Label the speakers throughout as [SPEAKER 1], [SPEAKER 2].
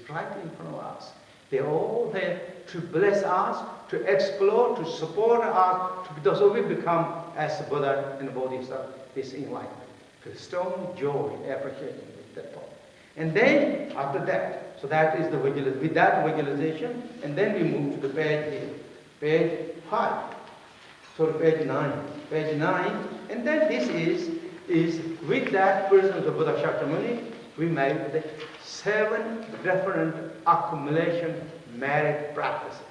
[SPEAKER 1] right in front of us. They're all there to bless us, to explore, to support us, so we become as Buddha and Bodhisattva, this enlightenment. To strong joy, appreciation at that point. And then after that, so that is the visualization. With that visualization, and then we move to the page here, page 5. So page 9. Page 9, and then this is with that presence of Buddha Shakyamuni, we made the 7 different accumulation merit practices.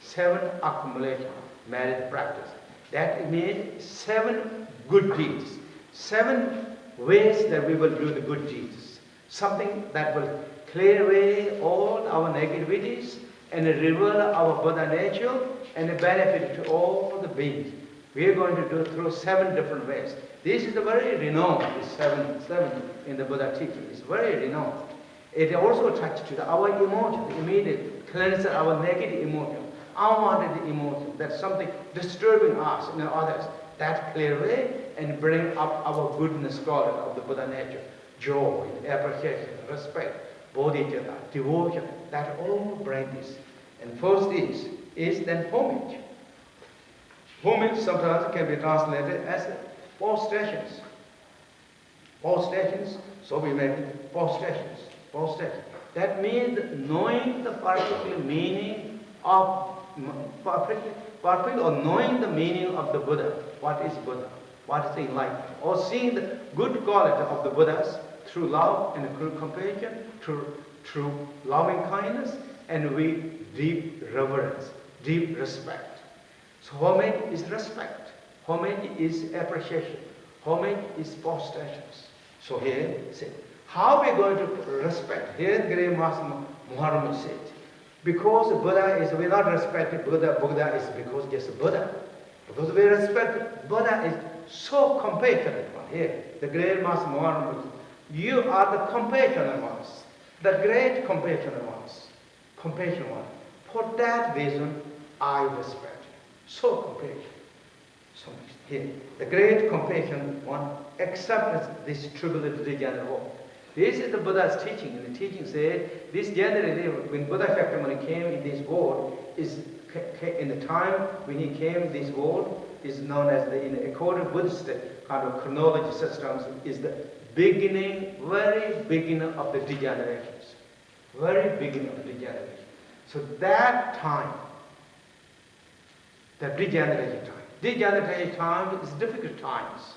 [SPEAKER 1] 7 accumulation merit practices. That means 7 good deeds. 7 ways that we will do the good deeds. Something that will clear away all our negativities and reveal our Buddha nature and benefit to all the beings. We are going to do it through 7 different ways. This is very renowned, this 7 in the Buddha teaching. It's very renowned. It also touches to our emotion, the immediate cleanse our negative emotion, unwanted emotion, that's something disturbing us and others. That clear away and bring up our goodness quality of the Buddha nature, joy, appreciation, respect, bodhicitta, devotion. That all bring this. And first is then homage. Homage sometimes can be translated as postrations. Postrations, so we make postrations. That means knowing the particular meaning of perfect or knowing the meaning of the Buddha. What is Buddha? What is enlightenment? Or seeing the good quality of the Buddhas through love and through compassion, through loving kindness, and with deep reverence, deep respect. So homage is respect. Homage is appreciation. Homage is postrations. So here, say, how we are going to respect? Here, Great Master Muharram said, because Buddha is, we not respect Buddha, Buddha is because just Buddha. Because we respect Buddha is so compassionate one. Here, the Great Master Muharram, you are the compassionate ones, the great compassionate ones, compassionate one. For that reason, I respect you. So compassionate. So here, the great compassion one accepts this tribulate degenerate world. This is the Buddha's teaching. And the teaching said, this generally, when Buddha Shakyamuni came in this world, is in the time when he came in this world, is known as the, in according to Buddhist kind of chronology systems, is the beginning, very beginning of the degenerations. Very beginning of the degeneration. So that time, the degeneration time is difficult times.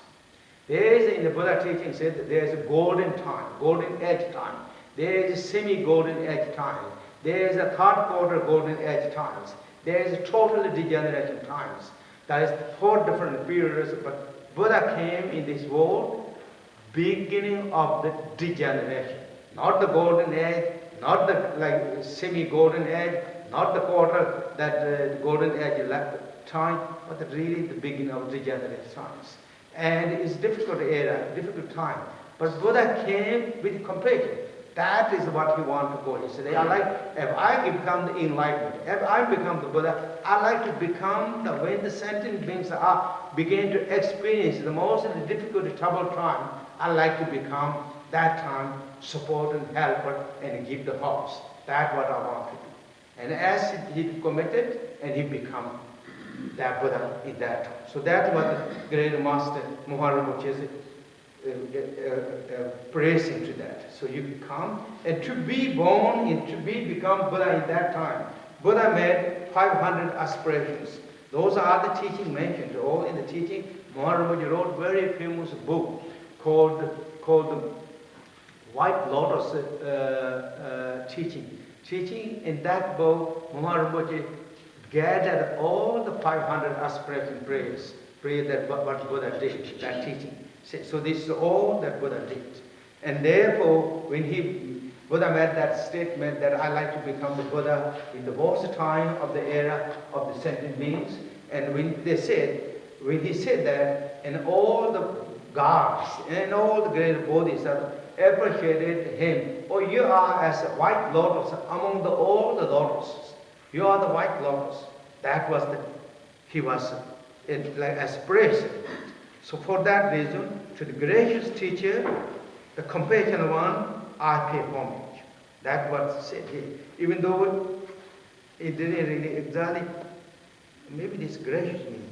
[SPEAKER 1] There is, in the Buddha teaching said that there is a golden time, golden age time. There is a semi-golden age time. There is a third quarter golden age times. There is a total degeneration times. That is 4 different periods, but Buddha came in this world beginning of the degeneration. Not the golden age, not the like semi-golden age, not the quarter that golden age left time, but really the beginning of degeneration times. And it's difficult era, difficult time. But Buddha came with compassion. That is what he wanted to go. He said, if I become the enlightenment, if I become the Buddha, I like to become the, when the sentient beings begin to experience the most difficult, troubled time, I like to become that time, support and helper and give the hopes. That's what I want to do. And as he committed, and he become that Buddha in that time. So that's what the great master Muharram Rinpoche is praising to that. So you become, and to be born, and to become Buddha in that time. Buddha made 500 aspirations. Those are the teaching mentioned. All in the teaching, Muharram Rinpoche wrote a very famous book called the White Lotus Teaching. In that book, Muharram Rinpoche gathered all the 500 aspiration prayers that what Buddha did, that teaching. So this is all that Buddha did. And therefore, when Buddha made that statement that I like to become the Buddha in the worst time of the era of the sentient beings, and when he said that, and all the gods and all the great bodhisattvas appreciated him. Oh, you are as a white lotus among all the lotuses. You are the white lotus. That was he was like aspiration. So for that reason, to the gracious teacher, the compassionate one, I pay homage. That's what's said here. Even though it didn't really exactly, maybe this gracious means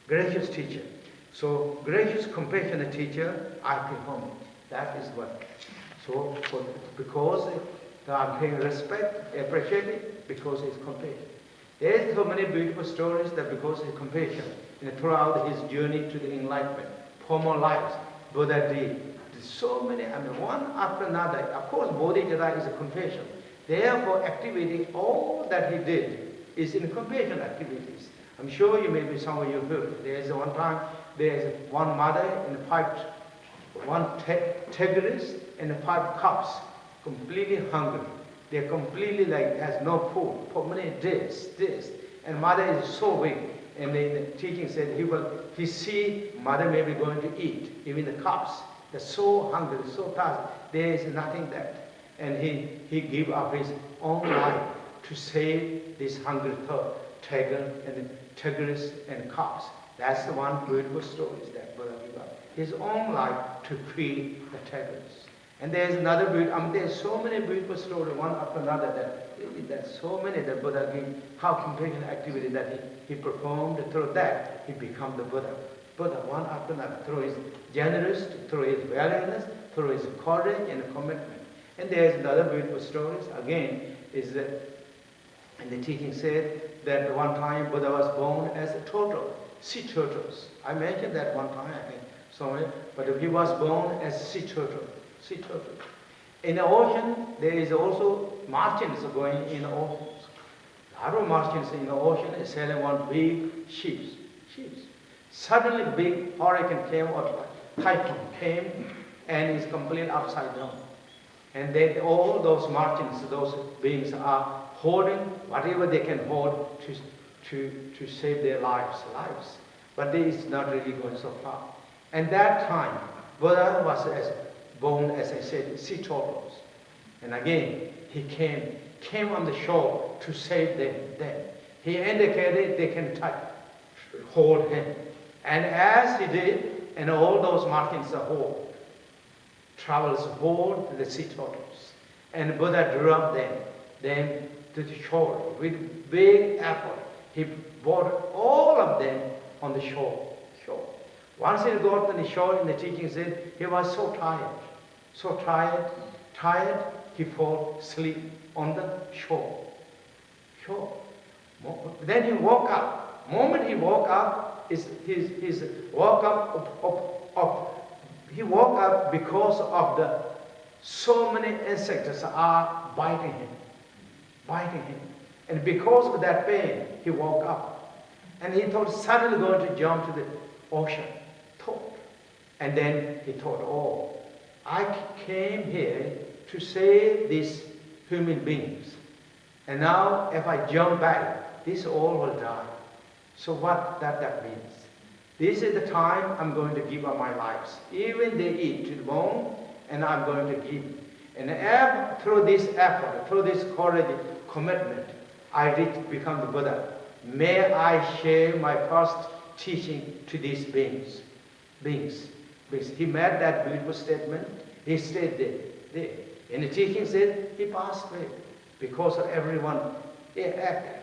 [SPEAKER 1] gracious teacher. So gracious, compassionate teacher, I pay homage. That is what. So because I'm paying respect, appreciate it, because it's compassion. There's so many beautiful stories that because it's compassion, and throughout his journey to the enlightenment, former lives, Buddha did. There's so many, one after another. Of course, Bodhicitta is a compassion. Therefore, activating all that he did is in compassion activities. I'm sure you maybe some of you heard. There's one time, there's one mother and one tigress and 5 cubs, completely hungry. They're completely has no food for many days. And mother is so weak. And the teaching said he see mother may be going to eat. Even the cubs, they're so hungry, so thirsty. There is nothing left. And he gave up his own life to save this hungry tiger and tigress and cubs. That's the one beautiful story that Buddha gave up. His own life to feed the tigers. And there's another beautiful, there's so many beautiful stories, one after another, there's so many that Buddha gave, how compassion activity that he performed, through that he became the Buddha. Buddha, one after another, through his generosity, through his valiantness, through his courage and commitment. And there's another beautiful stories, again, is that, and the teaching said that one time Buddha was born as a turtle, sea turtles. I mentioned that one time, I think, sorry, but he was born as a sea turtle. In the ocean, there is also merchants going in the ocean. A lot of merchants in the ocean selling one big ships. Suddenly, big hurricane came or typhoon came and is completely upside down. And then all those merchants, those beings are holding whatever they can hold to save their lives. But this is not really going so far. And that time, Buddha was born, as I said, sea turtles. And again, he came on the shore to save them. He indicated they can hold him. And as he did, and all those merchants travels hold the sea turtles. And Buddha drew up them to the shore with big effort. He brought all of them on the shore. Once he got to the shore, in the teaching said, he was so tired, he fell asleep on the shore. Then he woke up. Moment he woke up, he woke up because of so many insects are biting him. And because of that pain, he woke up. And he thought suddenly going to jump to the ocean. And then he thought, I came here to save these human beings. And now if I jump back, this all will die. So what that means? This is the time I'm going to give up my lives. Even they eat to the bone, and I'm going to give. And through this effort, through this courage, commitment, I become the Buddha. May I share my first teaching to these beings. He made that beautiful statement. He stayed there. And the teaching said he passed away because of everyone acted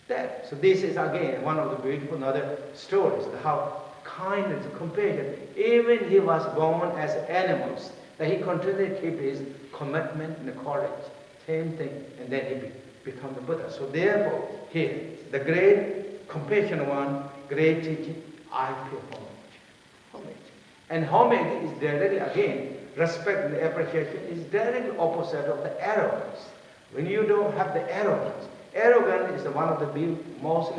[SPEAKER 1] that. So this is again one of the beautiful another stories, how kindness, compassion. Even he was born as animals, that he continued to keep his commitment and courage. Same thing, and then he become the Buddha. So therefore, here the great compassion one, great teaching, I pay homage. And homage is directly, again, respect and appreciation is directly opposite of the arrogance. When you don't have the arrogance is one of the most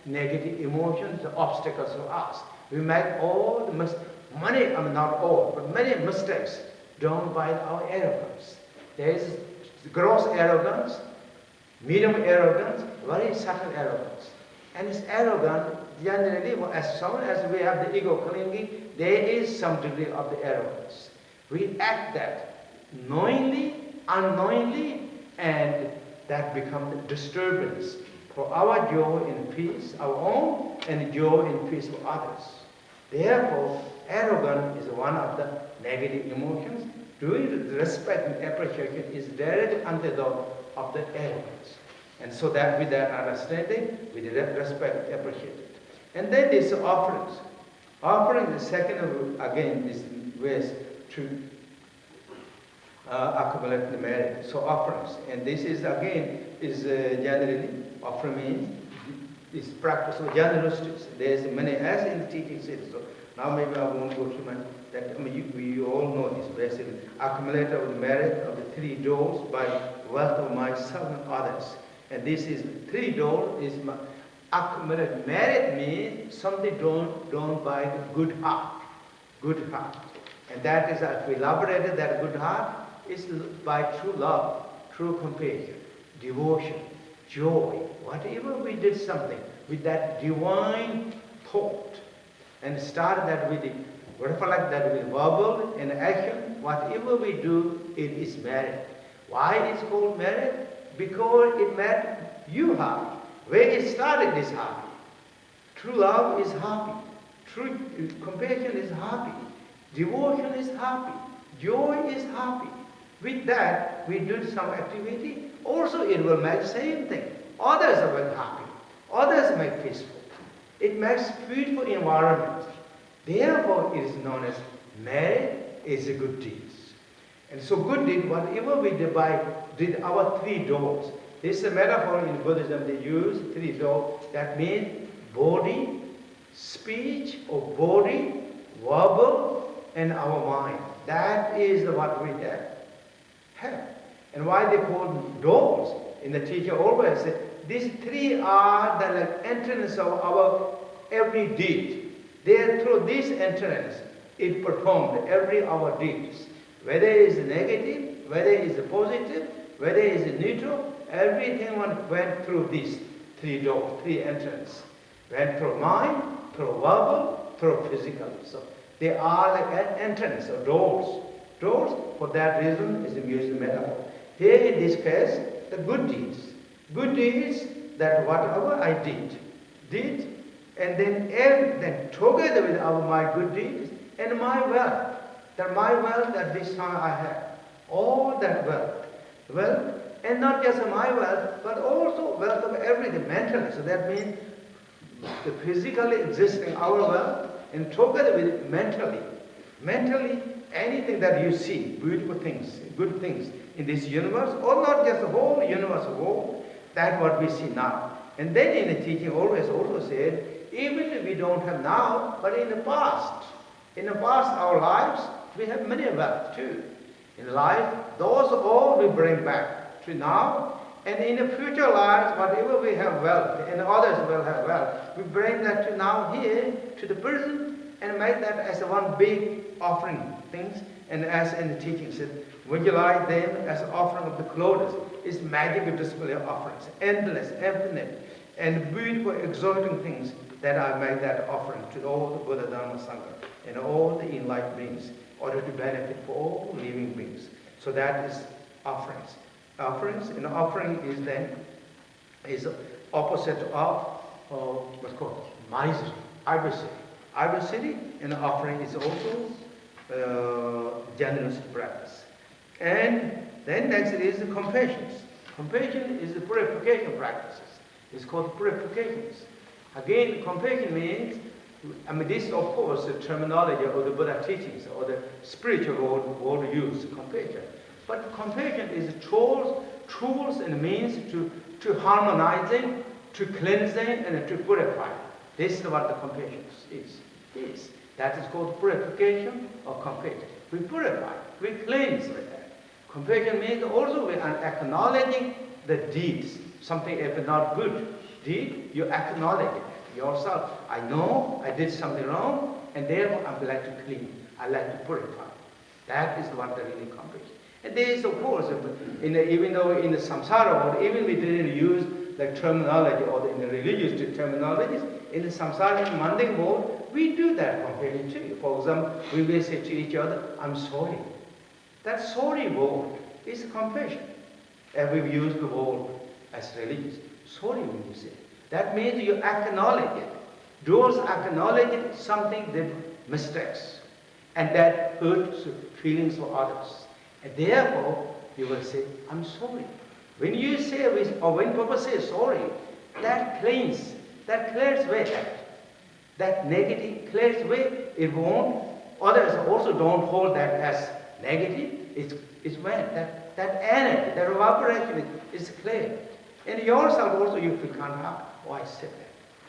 [SPEAKER 1] negative emotions, the obstacles to us. We make all the not all, but many mistakes done by our arrogance. There is gross arrogance, medium arrogance, very subtle arrogance. And this arrogance, generally, as soon as we have the ego clinging, there is some degree of the arrogance. We act that knowingly, unknowingly, and that becomes a disturbance for our joy and peace, our own, and joy and peace for others. Therefore, arrogance is one of the negative emotions, Doing the respect and appreciation is direct antidote of the arrogance. And so that with that understanding, with the respect and appreciation. And then there's offerings. Offering, the second again is ways to accumulate the merit. So offerings, and this is again is generally offering means this practice of generosity. There's many as in the teaching says. So now maybe I won't go through that. You all know this basically. Accumulate of the merit of the 3 doors by wealth of myself and others. And this is 3 doors is accumulate merit means something done by the good heart. Good heart. And that is, if we elaborated that good heart, is by true love, true compassion, devotion, joy. Whatever we did something with that divine thought, and started that with the, reflect that with verbal and action, whatever we do, it is merit. Why it's called merit? Because it meant you happy. Where it started is happy. True love is happy. True compassion is happy. Devotion is happy. Joy is happy. With that, we do some activity. Also, it will make the same thing. Others are very happy. Others make peaceful. It makes beautiful environment. Therefore, it is known as merit is a good deeds. And so good deed, whatever we did our 3 doors. This is a metaphor in Buddhism. They use 3 doors. That means body, speech, or body, verbal, and our mind. That is what we have. And why they call them doors? In the teacher always said, these 3 are the like entrance of our every deed. There through this entrance, it performed every our deeds. Whether it is negative, whether it is positive, whether it is neutral, everything went through these 3 doors, 3 entrances. Went through mind, through verbal, through physical. So they are like an entrance or doors. Doors, for that reason, is used metaphor. Here in this case, the good deeds. Good deeds, that whatever I did, and then together with my good deeds and my wealth, that this time I have, all that wealth, and not just my wealth, but also wealth of everything, mentally. So that means the physically existing our wealth, and together with mentally, anything that you see, beautiful things, good things in this universe, or not just the whole universe, that's what we see now. And then in the teaching always also said, even if we don't have now, but in the past our lives, we have many wealth too. In life, those all we bring back to now, and in the future lives, whatever we have wealth, and others will have wealth, we bring that to now here, to the present, and make that as one big offering things. And as in the teaching said, visualize them as offering of the clothes. It's magical display of offerings, endless, infinite, and beautiful, exalting things that I make that offering to all the Buddha, Dharma, Sangha, and all the enlightened beings, in order to benefit for all living beings. So that is offerings. Offerings, and offering is opposite of what's called misery, adversity, and offering is also generous practice. And then next is the compassion. Compassion is the purification practices. It's called purifications. Again, compassion means, this of course the terminology of the Buddha teachings or the spiritual world use compassion. But compassion is tools and means to harmonizing, to cleansing, and to purify. This is what the compassion is. That is called purification or compassion. We purify, we cleanse with that. Compassion means also we are acknowledging the deeds. Something if not good deed, you acknowledge it yourself. I know I did something wrong, and therefore I would like to clean. I like to purify. That is what the really compassion. And there is, of course, even though in the samsara world, even we didn't use the terminology or in the religious terminologies, in the samsara and mundane world, we do that compassion too. For example, we will say to each other, I'm sorry. That sorry word is compassion. And we've used the word as religious. Sorry when you say. That means you acknowledge it. Those acknowledging something that mistakes. And that hurts feelings for others. And therefore, you will say, I'm sorry. When you say, or when Papa says sorry, that clears away that negative clears away. It won't. Others also don't hold that as negative. It's when that energy, that evaporation is clear. And yourself also you feel kind of, oh, I said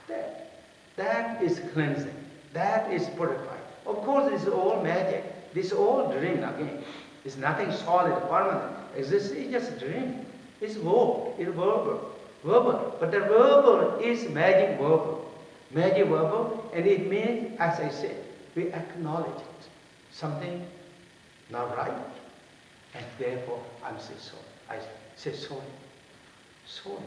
[SPEAKER 1] that. That is cleansing. That is purifying. Of course, this is all magic. This is all dream again. It's nothing solid, permanent. It's just a dream. It's verbal. It's verbal. But the verbal is magic verbal. Magic verbal, and it means, as I said, we acknowledge it. Something not right, and therefore I'm saying sorry. I say sorry. Sorry.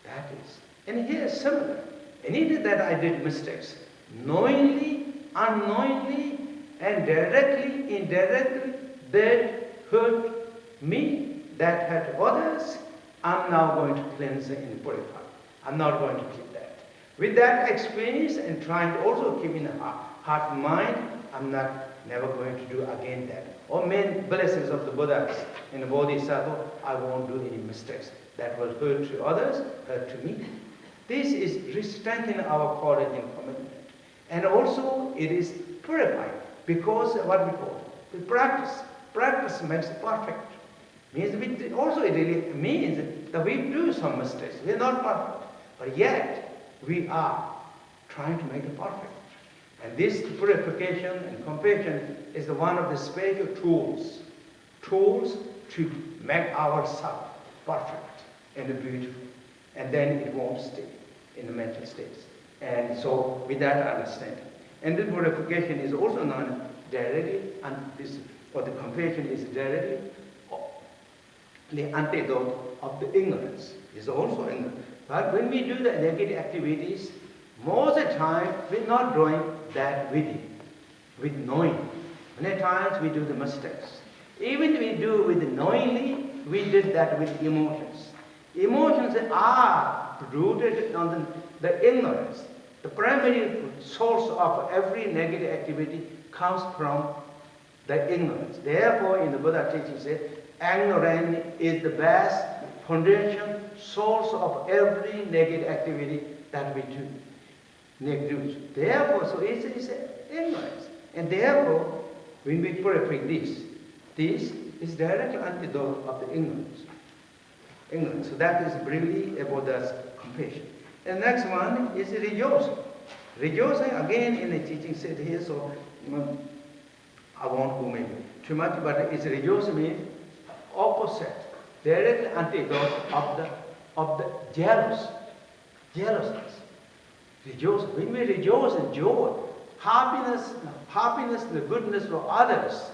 [SPEAKER 1] That is. And here is similar. Anything that I did mistakes, knowingly, unknowingly, and directly, indirectly, that hurt me, that hurt others, I'm now going to cleanse and purify. I'm not going to keep that. With that experience and trying to also keep in the heart and mind, I'm never going to do again that. Or main blessings of the Buddhas in the Bodhisattva, I won't do any mistakes that will hurt to others, hurt to me. This is strengthening our courage and commitment. And also it is purifying, because what we call the practice. Practice makes perfect. It really means that we do some mistakes. We are not perfect. But yet, we are trying to make it perfect. And this purification and compassion is one of the spiritual tools to make ourselves perfect and beautiful. And then it won't stay in the mental states. And so, with that understanding. And the purification is also known directly, or the compassion is directly the antidote of the ignorance. Is also ignorance. But when we do the negative activities, most of the time we're not doing that with knowing. Many times we do the mistakes. Even we do with knowingly, we did that with emotions. Emotions are rooted on the ignorance. The primary source of every negative activity comes from the ignorance. Therefore, in the Buddha teaching said, ignorance is the best foundation, source of every negative activity that we do. Therefore, so it's ignorance. And therefore, when we purify this is directly antidote of the ignorance. So that is briefly about the compassion. And next one is rejoicing. Rejoicing again in the teaching said here, so I won't go maybe too much, but it's rejoicing means opposite, direct antidote of the jealousness. Rejoice. When we rejoice in joy, happiness, the goodness of others,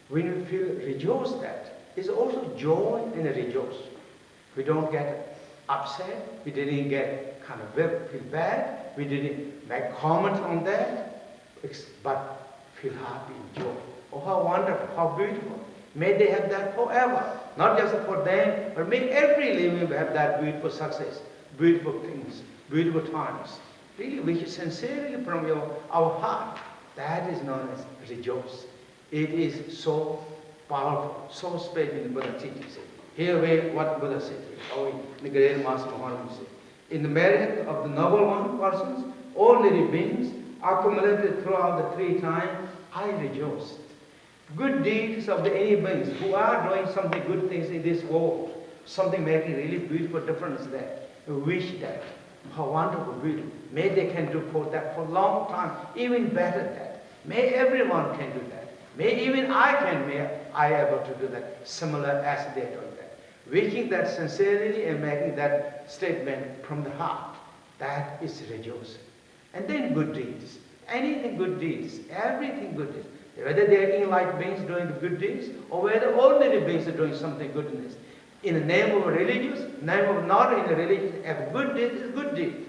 [SPEAKER 1] when we feel rejoice, that is also joy and a rejoice. We don't get upset. We didn't get kind of feel bad. We didn't make comment on that, but feel happy and joy. Oh, how wonderful, how beautiful. May they have that forever. Not just for them, but may every living have that beautiful success, beautiful things, beautiful times. Really, we should sincerely from our heart. That is known as rejoice. It is so powerful, so special in the Buddha teachings. Here what Buddha said, the great Master Muhammad said. In the merit of the noble one persons, all living beings, accumulated throughout the 3 times, I rejoice. Good deeds of the any beings who are doing something good things in this world, something making really beautiful difference there. Wish that. How wonderful, beautiful. May they can do for that for a long time, even better than that. May everyone can do that. May even may I able to do that, similar as they are doing that. Wishing that sincerely and making that statement from the heart. That is rejoicing. And then good deeds. Anything good deeds, everything good deeds. Whether they are enlightened beings doing the good deeds, or whether ordinary beings are doing something good in this. In the name of religious, name of not in the religious, a good deed is good deed.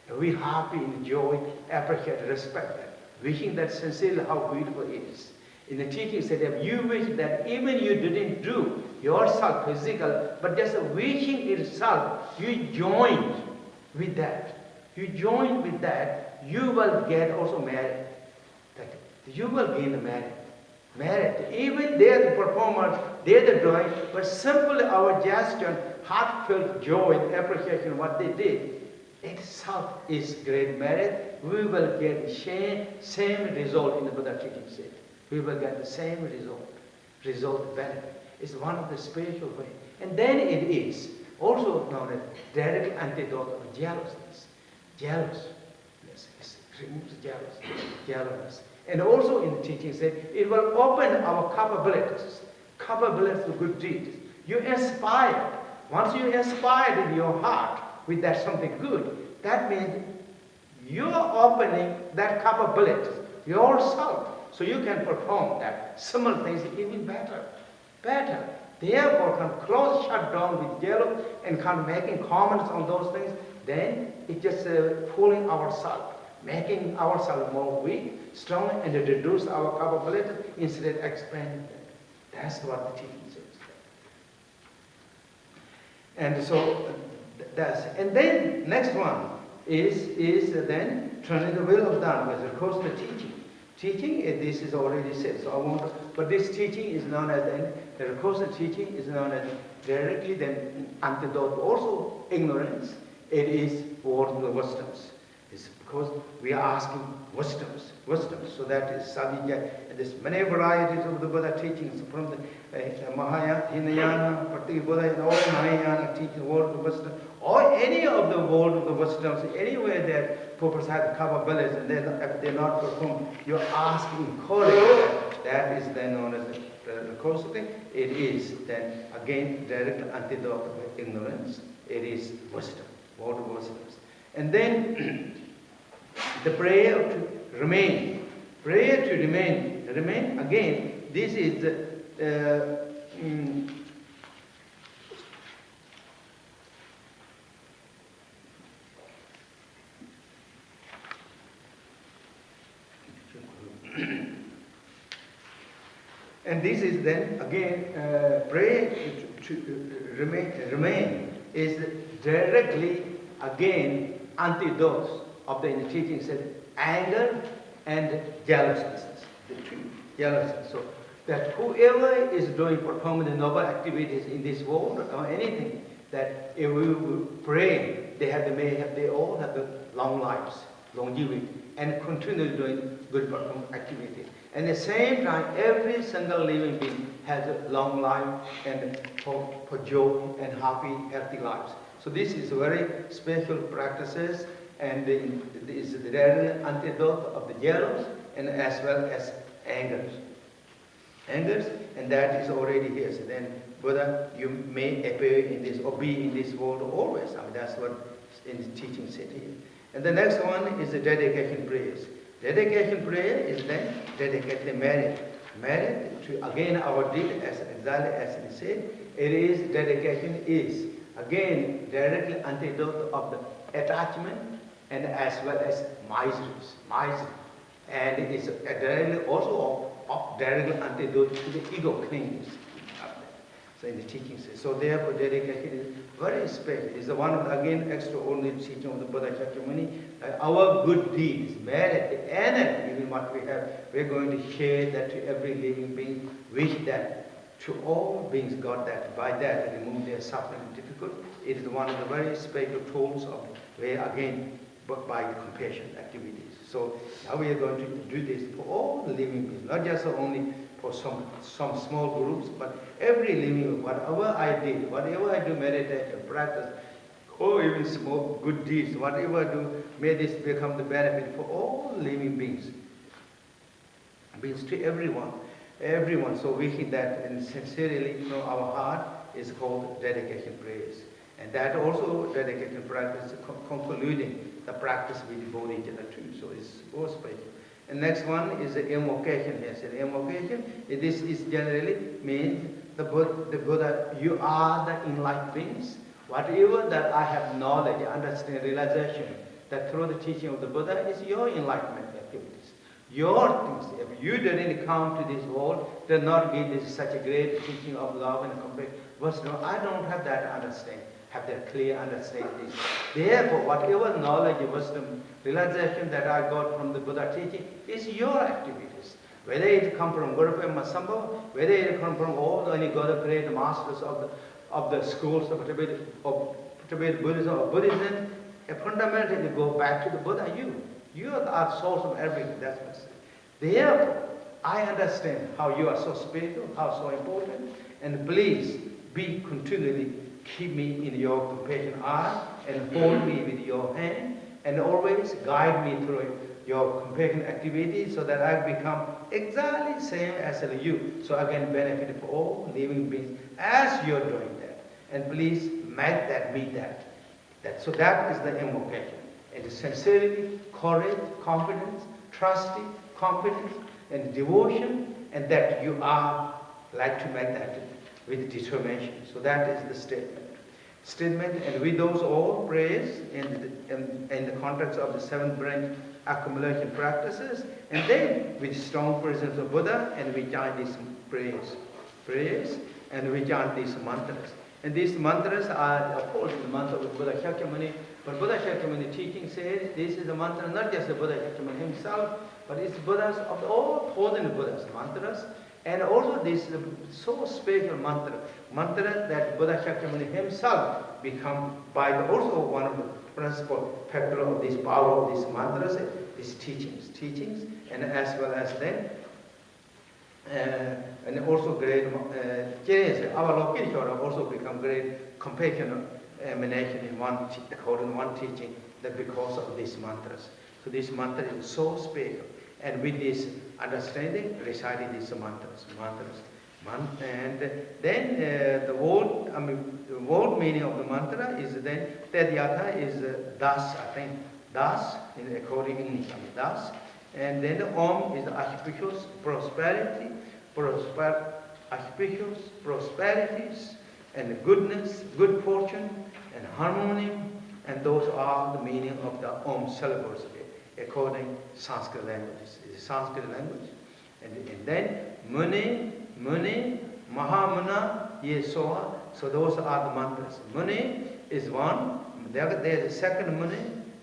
[SPEAKER 1] And we happy, enjoy, appreciate, respect that. Wishing that sincerely how beautiful it is. In the teaching said, if you wish that even you didn't do yourself physical, but just wishing itself, you joined with that. You join with that, you will get also merit. That you will gain the merit. merit. Even they are the performers, they are the doing, but simply our gesture, heartfelt joy and appreciation of what they did, itself is great merit. We will get the same result in the Buddha teaching set. We will get the same result benefit. It's one of the spiritual ways. And then it is also known as direct antidote of jealousness. Jealousness. It removes jealousness. And also in the teaching said, it will open our capabilities to good deeds. You inspire. Once you inspired in your heart with that something good, that means you're opening that capability yourself, so you can perform that similar things even better. Therefore, can close shut down with jealous and kind of making comments on those things, then it's just fooling ourselves, making ourselves more weak, strong, and reduce our capabilities instead of expanding them. That's what the teaching says. And so and then next one is then turning the will of Dharma, because of course the teaching. Teaching, this is already said, so I won't, but this teaching is known as the course of teaching is known as directly then antidote, also ignorance. It is for the wisdoms. It's because we are asking wisdoms. So that is Sadhya, and there's many varieties of the Buddha teachings from the Mahayana, Hinayana, particular Buddha, and all Mahayana teaching world of wisdom, or any of the world of the wisdoms, anywhere that purpose has capabilities, and if they're not performed, you're asking, encouraging. That is then known as the course of thing. It is then again direct antidote of ignorance. It is wisdom, world of wisdoms. And then the prayer to remain. Prayer to remain again, this is and this is then again prayer to remain is directly again antidote of the teaching said anger and jealousness. The two jealousness. So that whoever is doing performing the noble activities in this world or anything, that if we pray, they all have the long lives, longevity, and continue doing good performing activities. And at the same time, every single living being has a long life and for joy and happy, healthy lives. So this is very special practices, and this is the real antidote of the jealous and as well as angers, and that is already here. So then, Buddha, you may appear in this or be in this world always. I mean, that's what in the teaching said here. And the next one is the dedication prayers. Dedication prayer is then dedicated merit to again our deed, as exactly as it said. It is dedication is again directly antidote of the attachment and as well as misery, and it is directly also of directly antidote to the ego claims. So in the teaching says. So therefore dedication is very special. It's the one of the, again extraordinary teaching of the Buddha Shakyamuni. Our good deeds, merit, and even what we have, we're going to share that to every living being. Wish that to all beings got that. By that remove their suffering and difficulty. It is one of the very special tools of where again by compassion activities. So now we are going to do this for all the living beings, not just only for some small groups, but every living, whatever I did, whatever I do, meditation, practice, or even small good deeds, whatever I do, may this become the benefit for all living beings. Means to everyone. So wishing that and sincerely from our heart is called dedication prayers. And that also dedication practice, concluding the practice with the bodhicitta too. So it's more special. And next one is the invocation. Yes, the invocation. This is generally means the Buddha, you are the enlightened beings. Whatever that I have knowledge, understanding, realization, that through the teaching of the Buddha is your enlightenment activities. Your things. If you didn't come to this world, did not give this such a great teaching of love and compassion, wisdom, I don't have that understanding. Have that clear understanding. Therefore, whatever knowledge, wisdom, realization that I got from the Buddha teaching is your activities. Whether it come from Guru Padma Samye, whether it come from all the great masters of the schools of Tibet Buddhism or Buddhism, fundamentally go back to the Buddha. You are the source of everything. That's what I say. Therefore, I understand how you are so spiritual, how so important, and please be continually keep me in your compassion eye and hold me with your hand and always guide me through your compassion activity so that I become exactly same as you, so I can benefit for all living beings as you're doing that. And please make that, meet that. So that is the invocation. And sincerity, courage, confidence, trusting, confidence, and devotion, and that you are like to make that with determination. So that is the statement. And with those all prayers in the context of the 7th branch accumulation practices, and then with strong presence of Buddha, and we chant these prayers, and we chant these mantras. And these mantras are, of course, the mantra of Buddha Shakyamuni, but Buddha Shakyamuni teaching says this is a mantra not just the Buddha Shakyamuni himself, but it's Buddhas of all thousand Buddhas mantras, and also this so special mantra that Buddha Shakyamuni himself become by the also one of the principal factor of this power of these mantras, these teachings, and as well as then and also great our location also become great compassion emanation in one teaching that because of these mantras. So this mantra is so special, and with this understanding, reciting these mantras. And then the word meaning of the mantra is then Tadyatha is das, I think das in according English, das. And then the Om is the auspicious prosperity, auspicious prosperities, and goodness, good fortune, and harmony, and those are the meaning of the Om syllables according Sanskrit languages. It's a Sanskrit language. And then Muni, Mahamana, Yesoa. So those are the mantras. Muni is one. There's a second Muni.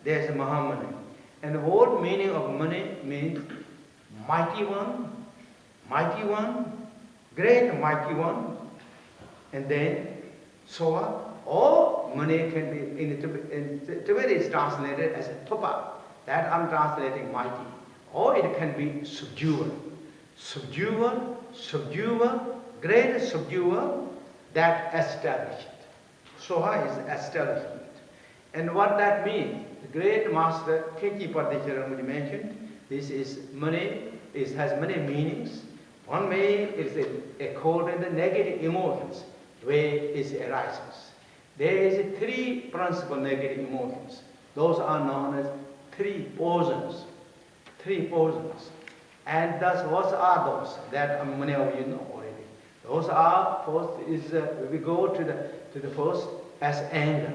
[SPEAKER 1] There's a Mahamuni. And the whole meaning of Muni means mighty one, great mighty one. And then Soa, or Muni can be, in Tibet is translated as a Tupa. That I'm translating mighty. Or it can be subduer, great subduer that established. Soha is establishment. And what that means, the great master Khenpo mentioned, this is money, it has many meanings. One meaning is according to negative emotions, where it arises. There is 3 principal negative emotions. Those are known as 3 poisons. 3 poisons. And thus, what are those? That many of you know already. Those are, first is, we go to the first as anger.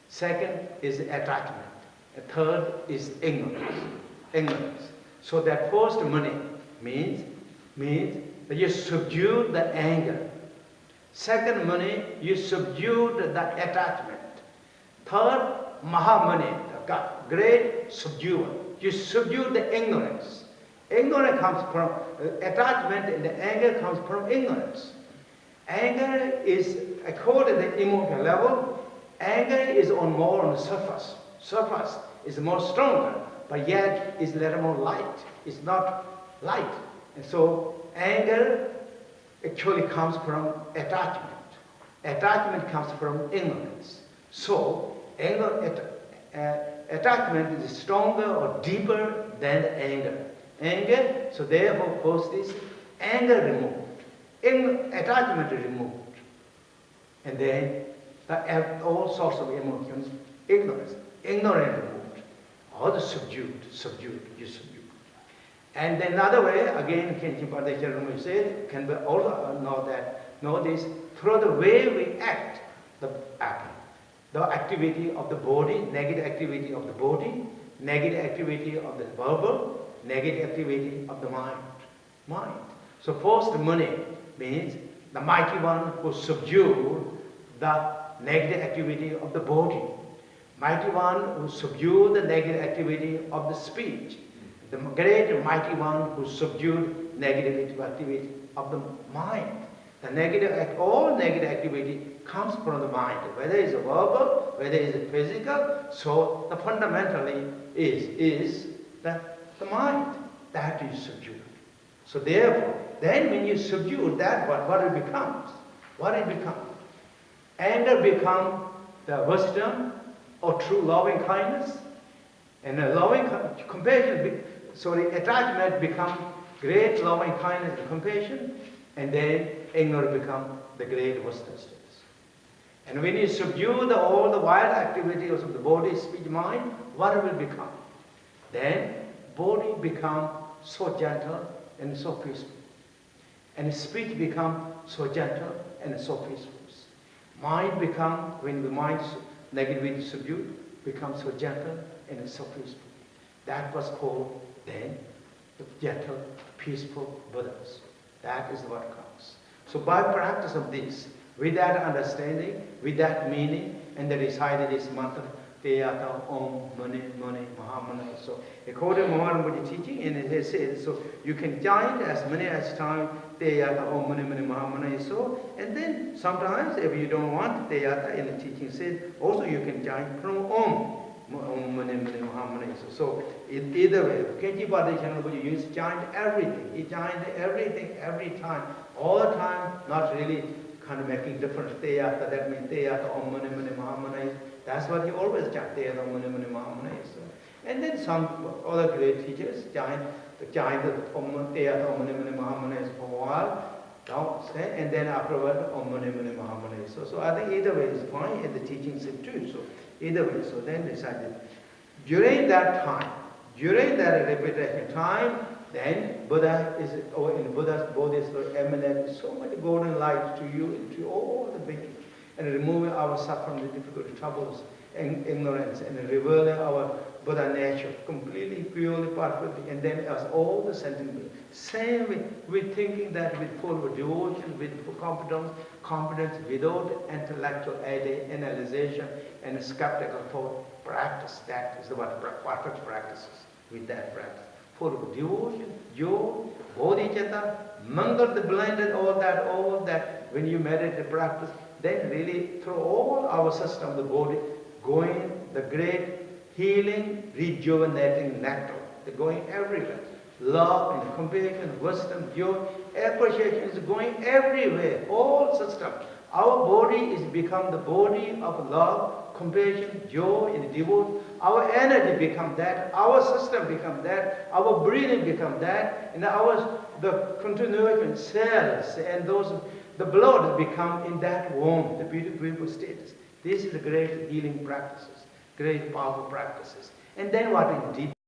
[SPEAKER 1] Second is attachment. The third is ignorance. So that first money means that you subdue the anger. Second money, you subdue the attachment. Third, Mahamani, the great subduer. You subdue the ignorance. Ignorance comes from attachment, and the anger comes from ignorance. Anger is, according to the emotional level, anger is more on the surface. Surface is more stronger, but yet is a little more light. It's not light. And so anger actually comes from attachment. Attachment comes from ignorance. So attachment is stronger or deeper than anger. So therefore, first is anger removed, attachment removed, and then all sorts of emotions, ignorance removed, all the subdued, you subdue. And then another way, again, Khenpo said, can be also know this through the way we act, the activity of the body, negative activity of the body, negative activity of the verbal, negative activity of the mind. So first, money means the mighty one who subdued the negative activity of the body, mighty one who subdued the negative activity of the speech, the great mighty one who subdued negative activity of the mind. All negative activity comes from the mind, whether it's verbal, whether it's physical. So the fundamentally is that the mind that is subdued. So therefore, then when you subdue that, what it becomes? What it becomes? Anger becomes the wisdom or true loving kindness, and a loving compassion. So the attachment becomes great loving kindness and compassion, and then anger becomes the great wisdom status. And when you subdue all the wild activities of the body, speech, mind, what will become? Then body becomes so gentle and so peaceful. And speech becomes so gentle and so peaceful. Mind becomes, when the mind negativity subdued, becomes so gentle and so peaceful. That was called then the gentle, peaceful Buddhas. That is what comes. So by practice of this, with that understanding, with that meaning, and they recited this mantra, Teyata Om Mani Mani Mahamani. So according to Mahamani's teaching, and it says, so you can chant as many as time Teyata Om Mani Mani Mahamani. So, and then sometimes if you don't want Teyata, in the teaching says, also you can chant from Om Mani Mani Mahamani. So either way, Kenji Padma you use chant everything. He chant everything every time, all the time, not really kind of making difference. Teyata, that means Teyata Om Mani Mani Mahamani. That's what he always chant, Teyata Om Mani Mani Mahamani. And then some other great teachers chant the Teyata Om Mani Mani Mahamani for a while, and then afterward Om Mani Mani Mahamani. So I think either way is fine, and the teaching said too. So either way, so then decided. During that time, during that repetition time, then Buddha is, or in Buddha's Bodhisattva emanate so much golden light to you, into all the beings, and removing our suffering, the difficult troubles, and ignorance, and revealing our Buddha nature completely, purely, perfectly, and then as all the sentiment. Same way, we're thinking that with full devotion, with full competence, without intellectual analysis and skeptical thought, practice. That is what perfect practices. With that practice, full of devotion, joy, bodhicitta, mangal, the blended, all that. When you meditate and practice, then really through all our system, the body, going the great healing, rejuvenating nectar. They're going everywhere. Love and compassion, wisdom, joy, appreciation is going everywhere. All system. Our body is become the body of love, compassion, joy, and devotion. Our energy become that. Our system become that. Our breathing become that. And the continuation cells and the blood become in that warm, the beautiful status. This is the great healing practices, great powerful practices. And then what in deep